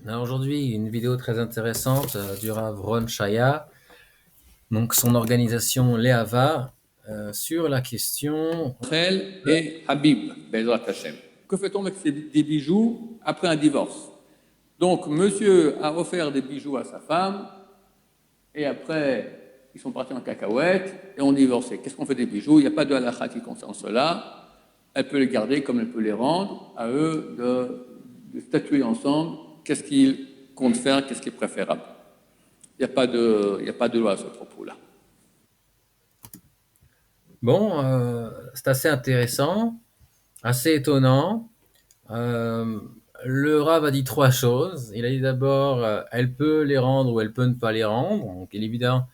Alors aujourd'hui, une vidéo très intéressante du Rav Ron Shaya, donc son organisation Leava, sur la question. Rachel et Habib, Bezrat Hashem. Que fait-on avec des bijoux après un divorce? Donc, monsieur a offert des bijoux à sa femme, et après, ils sont partis en cacahuète, et ont divorcé. Qu'est-ce qu'on fait des bijoux? Il n'y a pas de halakha qui concerne cela. Elle peut les garder comme elle peut les rendre, à eux de statuer ensemble qu'est-ce qu'ils comptent faire, qu'est-ce qui est préférable. Il n'y a pas de loi à ce propos-là. Bon, c'est assez intéressant, assez étonnant. Euh, le Rav a dit trois choses. Il a dit d'abord, elle peut les rendre ou elle peut ne pas les rendre. Donc il est évident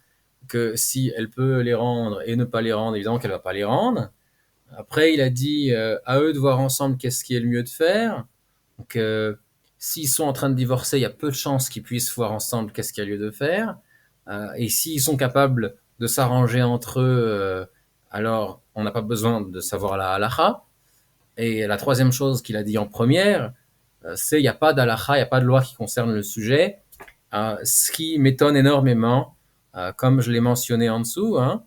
que si elle peut les rendre et ne pas les rendre, évidemment qu'elle va pas les rendre. Après, il a dit à eux de voir ensemble qu'est-ce qui est le mieux de faire. Donc, s'ils sont en train de divorcer, il y a peu de chances qu'ils puissent voir ensemble qu'est-ce qu'il y a lieu de faire. Et s'ils sont capables de s'arranger entre eux, alors on n'a pas besoin de savoir la halacha. Et la troisième chose qu'il a dit en première, c'est il n'y a pas d'halacha, il n'y a pas de loi qui concerne le sujet. Ce qui m'étonne énormément, comme je l'ai mentionné en dessous, hein,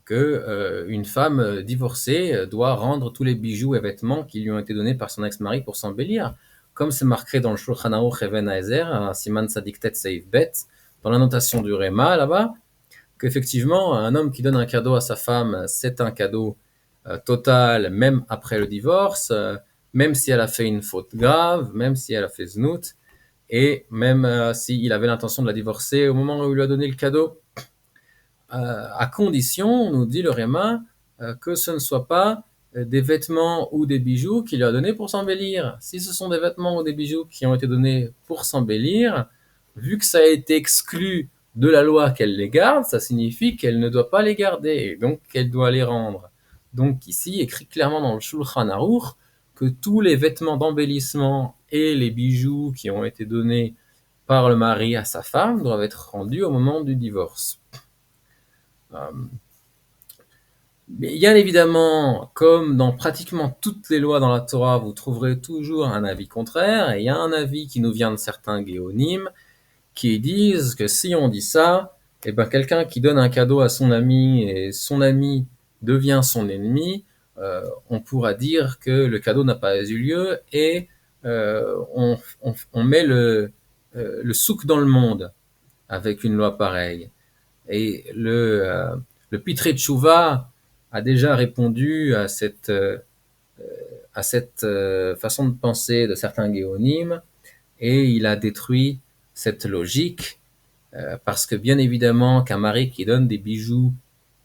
que une femme divorcée doit rendre tous les bijoux et vêtements qui lui ont été donnés par son ex-mari pour s'embellir, comme c'est marqué dans le Shulchan Aruch Even Haezer, Siman Tzadik Tet Seif Bet, dans la notation du Réma là-bas, qu'effectivement un homme qui donne un cadeau à sa femme, c'est un cadeau total, même après le divorce, même si elle a fait une faute grave, même si elle a fait znout, et même s'il avait l'intention de la divorcer au moment où il lui a donné le cadeau, à condition, nous dit le Réma, que ce ne soit pas des vêtements ou des bijoux qu'il lui a donnés pour s'embellir. Si ce sont des vêtements ou des bijoux qui ont été donnés pour s'embellir, vu que ça a été exclu de la loi qu'elle les garde, ça signifie qu'elle ne doit pas les garder, et donc qu'elle doit les rendre. Donc ici, écrit clairement dans le Shulchan Aruch que tous les vêtements d'embellissement et les bijoux qui ont été donnés par le mari à sa femme doivent être rendus au moment du divorce. Bien évidemment, comme dans pratiquement toutes les lois dans la Torah, vous trouverez toujours un avis contraire, et il y a un avis qui nous vient de certains géonim qui disent que si on dit ça, eh ben quelqu'un qui donne un cadeau à son ami et son ami devient son ennemi, on pourra dire que le cadeau n'a pas eu lieu et on met le souk dans le monde avec une loi pareille. Et le Pitré Tchouva a déjà répondu à cette façon de penser de certains géonymes, et il a détruit cette logique, parce que bien évidemment qu'un mari qui donne des bijoux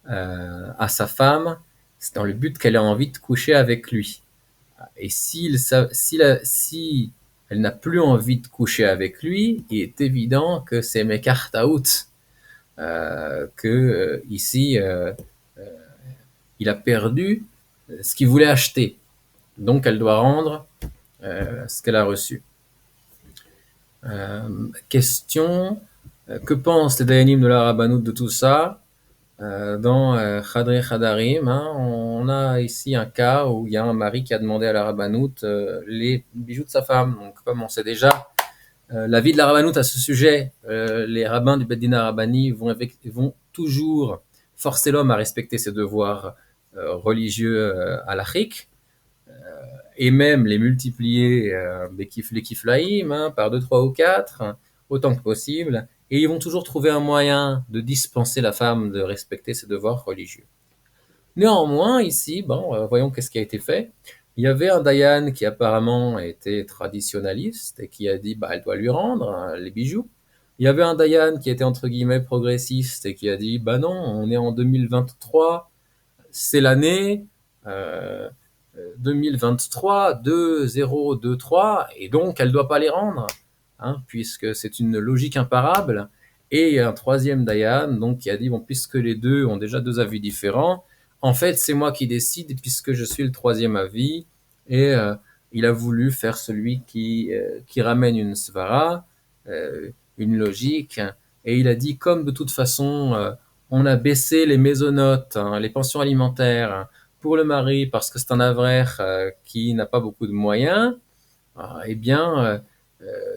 à sa femme, c'est dans le but qu'elle ait envie de coucher avec lui. Et si elle n'a plus envie de coucher avec lui, il est évident que c'est Mekartaout, que ici il a perdu ce qu'il voulait acheter. Donc elle doit rendre ce qu'elle a reçu. Question, que pensent les Dayanim de la Rabbanout de tout ça? Dans Chadrei Chadarim, hein, on a ici un cas où il y a un mari qui a demandé à la Rabbanout les bijoux de sa femme. Donc comme on sait déjà l'avis de la Rabbanout à ce sujet, les rabbins du Beit Din Rabbani vont toujours forcer l'homme à respecter ses devoirs religieux halachiques, et même les multiplier les kiflaïm, hein, par 2, 3 ou 4, hein, autant que possible, et ils vont toujours trouver un moyen de dispenser la femme de respecter ses devoirs religieux. Néanmoins, ici, bon, voyons qu'est-ce qui a été fait. Il y avait un Dayan qui apparemment était traditionnaliste et qui a dit bah elle doit lui rendre, hein, les bijoux. Il y avait un Dayan qui était entre guillemets progressiste et qui a dit bah non, on est en 2023, c'est l'année 2023 2023, et donc elle doit pas les rendre, hein, puisque c'est une logique imparable. Et un troisième Dayan donc qui a dit bon, puisque les deux ont déjà deux avis différents, en fait c'est moi qui décide puisque je suis le troisième avis, et il a voulu faire celui qui ramène une svara, une logique, et il a dit comme de toute façon on a baissé les mésonotes, hein, les pensions alimentaires pour le mari parce que c'est un avrer qui n'a pas beaucoup de moyens, eh bien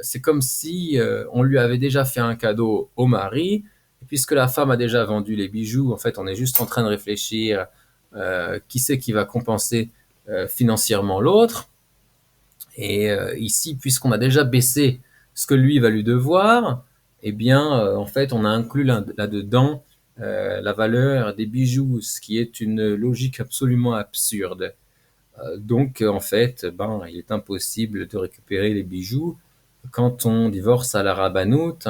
C'est comme si on lui avait déjà fait un cadeau au mari, et puisque la femme a déjà vendu les bijoux, en fait, on est juste en train de réfléchir qui c'est qui va compenser financièrement l'autre. Et ici, puisqu'on a déjà baissé ce que lui va lui devoir, eh bien, en fait, on a inclus là-dedans la valeur des bijoux, ce qui est une logique absolument absurde. Donc, en fait, ben, il est impossible de récupérer les bijoux quand on divorce à la rabbanout.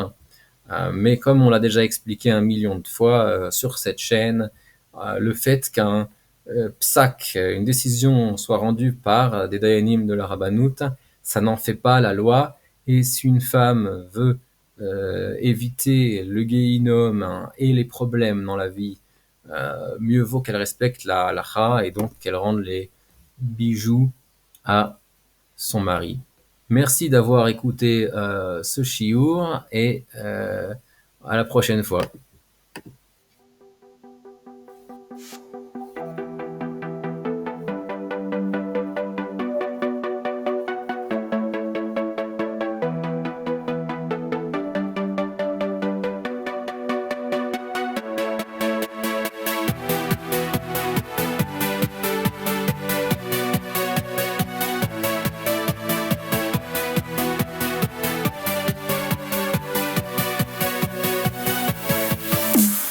Mais comme on l'a déjà expliqué 1 million de fois sur cette chaîne, le fait qu'un psak, une décision soit rendue par des dayanim de la rabbanout, ça n'en fait pas la loi. Et si une femme veut éviter le guéhinom et les problèmes dans la vie, mieux vaut qu'elle respecte la halakha et donc qu'elle rende les bijoux à son mari. Merci d'avoir écouté ce chiour et à la prochaine fois.